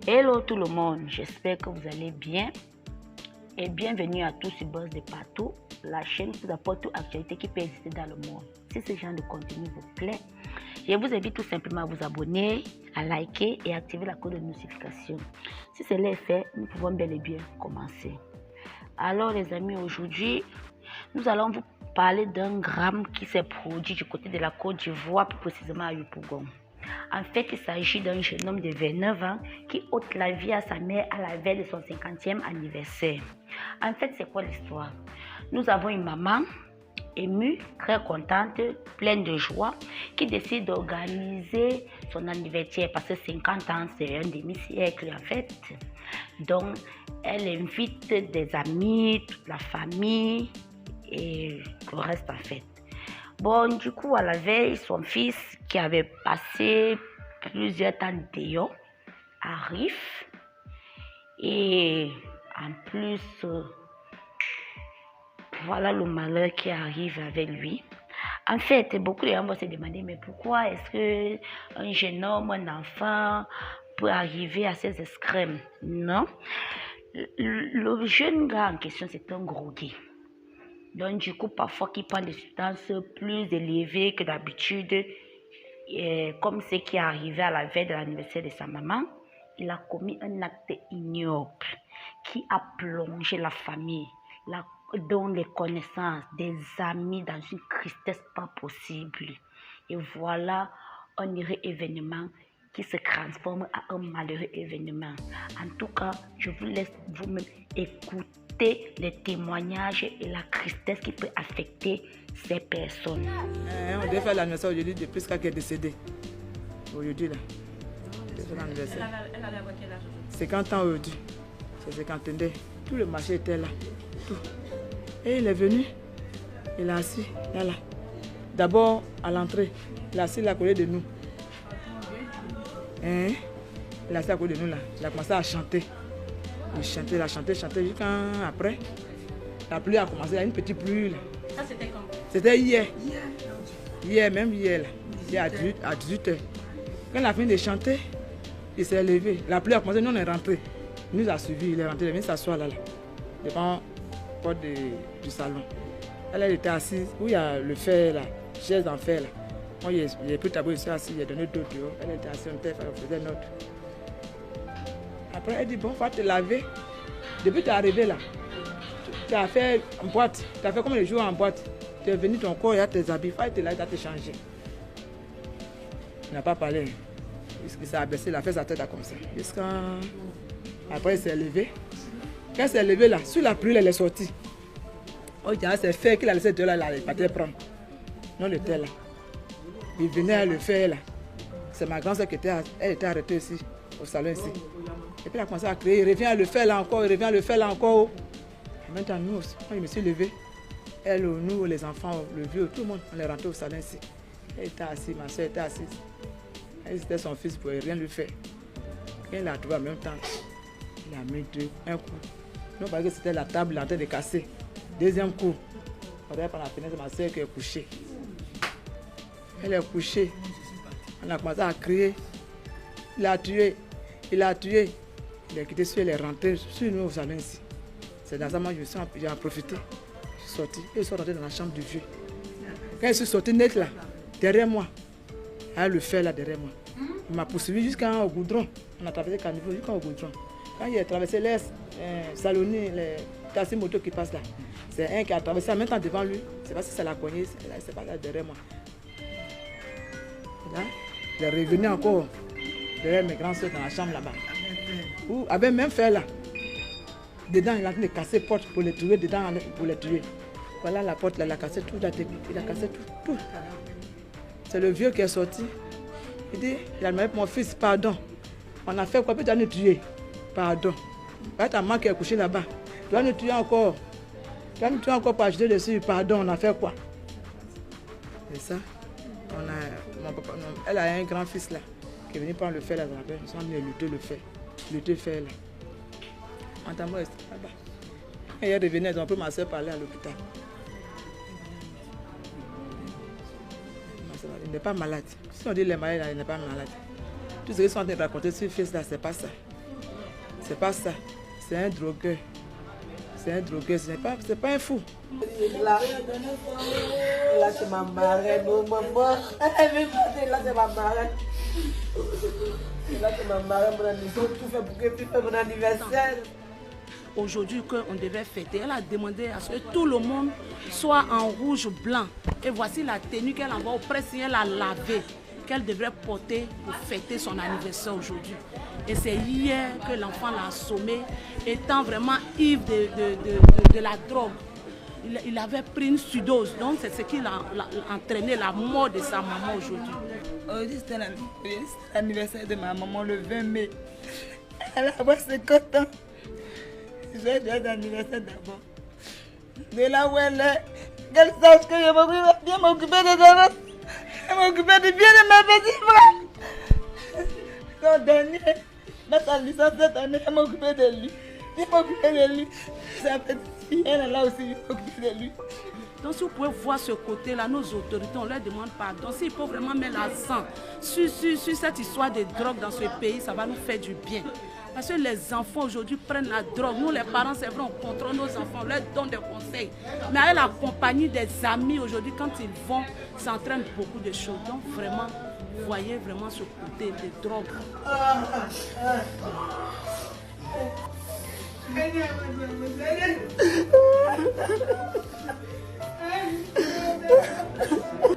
Hello tout le monde, j'espère que vous allez bien et bienvenue à tous sur Boss de Partout, la chaîne qui vous apporte toute actualité qui peut exister dans le monde. Si ce genre de contenu vous plaît, je vous invite tout simplement à vous abonner, à liker et activer la cloche de notification. Si cela est fait, nous pouvons bel et bien commencer. Alors les amis, aujourd'hui, nous allons vous parler d'un drame qui s'est produit du côté de la Côte d'Ivoire, plus précisément à Yopougon. En fait, il s'agit d'un jeune homme de 29 ans qui ôte la vie à sa mère à la veille de son 50e anniversaire. En fait, c'est quoi l'histoire? Nous avons une maman émue, très contente, pleine de joie, qui décide d'organiser son anniversaire parce que 50 ans, c'est un demi-siècle en fait. Donc, elle invite des amis, toute la famille et le reste en fait. Bon, du coup, à la veille, son fils, qui avait passé plusieurs temps dehors, arrive. Et en plus, voilà le malheur qui arrive avec lui. En fait, beaucoup de gens vont se demander, mais pourquoi est-ce qu'un jeune homme, un enfant, peut arriver à ces extrêmes? Non. Le jeune gars en question, c'est un drogué. Donc, du coup, parfois, qu'il prend des substances plus élevées que d'habitude, comme ce qui est arrivé à la veille de l'anniversaire de sa maman, il a commis un acte ignoble qui a plongé la famille, dont les connaissances, des amis dans une tristesse pas possible. Et voilà un heureux événement qui se transforme en un malheureux événement. En tout cas, je vous laisse vous-même écouter les témoignages et la tristesse qui peut affecter ces personnes. On devait faire l'anniversaire aujourd'hui de Prisca qui est décédée. Aujourd'hui là. C'est l'anniversaire. Elle allait avoir quel âge aujourd'hui? 50 ans aujourd'hui. C'est 50 ans. Tout le marché était là. Tout. Et il est venu. Il a assis là. D'abord à l'entrée. Il a assis là à côté de nous. Il a assis à côté de nous là. Il a commencé à chanter. Il a chanté jusqu'à après. La pluie a commencé. Il y a une petite pluie là. Ça c'était quand? C'était hier. Même hier là. Hier à 18h. Quand il a fini de chanter, il s'est levé. La pluie a commencé, nous on est rentrés. Il nous a suivis, il est rentré, il est venu s'asseoir là, devant la porte du salon. Elle était assise, où il y a le fer là, chaise en fer là. Moi, il a pris le tableau, il s'est assis, il a donné d'autres dehors. Elle était assise, on faisait notre. Après, elle dit, bon, il faut te laver. Depuis que tu es arrivé là, tu as fait en boîte, tu as fait comme les jours en boîte. Tu es venu, ton corps, il y a tes habits, il faut te laver, tu as te changer. Il n'a pas parlé. Il s'est abaissé, il a fait sa tête comme ça. Après, il s'est levé. Quand il s'est levé là, sur la pluie, elle est sortie. Oh, c'est fait qu'il a laissé de là, il est parti prendre. Non, il était là. Il venait à le faire là. C'est ma grand-soeur qui était arrêtée ici, au salon ici. Et puis il a commencé à crier, il revient à le faire là encore, il revient à le faire là encore. Et maintenant, nous aussi, quand je me suis levé, elle, nous, les enfants, le vieux, tout le monde, on est rentré au salon ici. Elle était assise, ma soeur était assise. Elle était son fils, pour rien lui faire. Quand il l'a trouvé en même temps, il a mis un coup. Nous, parce que c'était la table en train de casser. Deuxième coup, on regarde par la fenêtre, ma soeur qui est couchée. Elle est couchée. On a commencé à crier. Il a tué. Il a quitté sur, il est rentré sur nous au salon ici. C'est dans ça que j'ai en profité. Je suis sorti. Et ils sont rentrés dans la chambre du vieux. Quand je suis sorti net là, derrière moi, il a le fer là derrière moi. Il m'a poursuivi jusqu'au goudron. On a traversé le caniveau jusqu'au goudron. Quand il a traversé les saloniers, les taxis motos qui passent là, c'est un qui a traversé en même temps devant lui. C'est pas si ça l'a cogné, c'est pas là derrière moi. Là, il est revenu encore derrière mes grands soeurs dans la chambre là-bas. Avec même fer là. Dedans, il a de casser la porte pour les tuer, dedans pour les tuer. Voilà la porte là, il a cassé tout, il a cassé tout. C'est le vieux qui est sorti. Il dit, il a demandé pour mon fils, pardon. On a fait quoi? Puis tu vas nous tuer. Pardon. Ta maman qui est couchée là-bas. Tu vas nous tuer encore. Tu vas nous tuer encore pour ajouter dessus. Pardon, on a fait quoi? C'est ça. Elle a un grand fils là, qui est venu prendre le fer là. Ils sont venus lutter le fer. Lutter le fer là. Entends-moi, là-bas. Et elle est revenue, ils ont pris ma soeur parler à l'hôpital. Il n'est pas malade. Si on dit qu'il est malade, il n'est pas malade. Tout ce qu'ils sont en train de raconter sur le fils là, c'est pas ça. C'est pas ça. C'est un drogueur. C'est un drogueur, c'est pas un fou. Là, c'est ma marraine, oh maman. Là, c'est ma marraine. Là, c'est ma marraine, mon anniversaire. Tout fait pour que tu fasses mon anniversaire. Aujourd'hui qu'on devait fêter, elle a demandé à ce que tout le monde soit en rouge blanc. Et voici la tenue qu'elle envoie au presse, elle a lavé, qu'elle devrait porter pour fêter son anniversaire aujourd'hui. Et c'est hier que l'enfant l'a assommé, étant vraiment ivre de la drogue. Il avait pris une sudose, donc c'est ce qui l'a entraîné la mort de sa maman aujourd'hui. Aujourd'hui, c'était l'anniversaire de ma maman le 20 mai. Elle a 50 ans. J'ai déjà l'anniversaire d'abord. De là où elle est, qu'elle sache que je vais bien m'occuper des enfants. Je vais m'occuper de bien de mes petits frères. Son dernier, dans sa licence cette année, je vais m'occuper de lui. Je vais m'occuper de lui. Sa petite fille, elle est là aussi, je vais m'occuper de lui. Donc si vous pouvez voir ce côté-là, nos autorités, on leur demande pardon. S'il faut vraiment mettre l'accent sur cette histoire de drogue dans ce pays, ça va nous faire du bien. Parce que les enfants aujourd'hui prennent la drogue. Nous les parents, c'est vrai, on contrôle nos enfants, on leur donne des conseils. Mais avec la compagnie des amis aujourd'hui, quand ils vont, ça entraîne beaucoup de choses. Donc vraiment, vous voyez vraiment ce côté de drogue.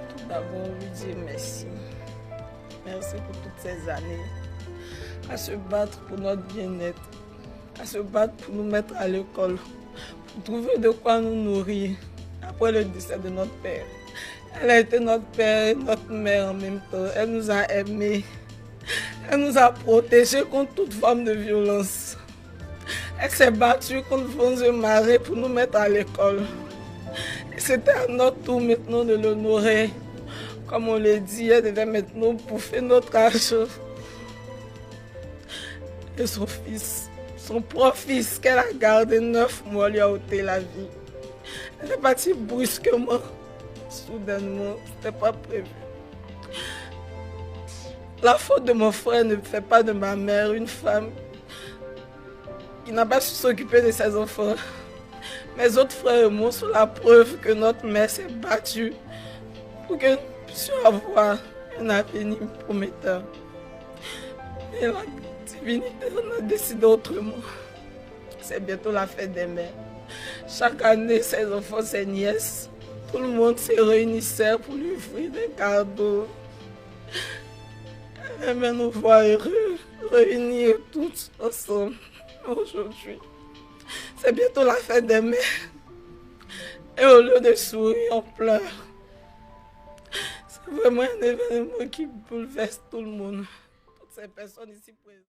Tout d'abord, lui dire merci. Merci pour toutes ces années. À se battre pour notre bien-être. À se battre pour nous mettre à l'école. Pour trouver de quoi nous nourrir. Après le décès de notre père. Elle a été notre père et notre mère en même temps. Elle nous a aimés. Elle nous a protégés contre toute forme de violence. Elle s'est battue contre Fonse Marais pour nous mettre à l'école. C'était à notre tour maintenant de l'honorer. Comme on l'a dit, elle devait maintenant bouffer notre argent. Et son fils, son propre fils qu'elle a gardé 9 mois, lui a ôté la vie. Elle est partie brusquement, soudainement, c'était pas prévu. La faute de mon frère ne fait pas de ma mère une femme qui n'a pas su s'occuper de ses enfants. Mes autres frères et moi sont la preuve que notre mère s'est battue pour que nous puissions avoir un avenir prometteur. Et la divinité en a décidé autrement. C'est bientôt la fête des mères. Chaque année, ses enfants, ses nièces, tout le monde se réunissait pour lui offrir des cadeaux. Elle aimait nous voir heureux, réunis tous ensemble. Aujourd'hui, c'est bientôt la fête des mères. Et au lieu de sourire, on pleure. C'est vraiment un événement qui bouleverse tout le monde. Toutes ces personnes ici présentes.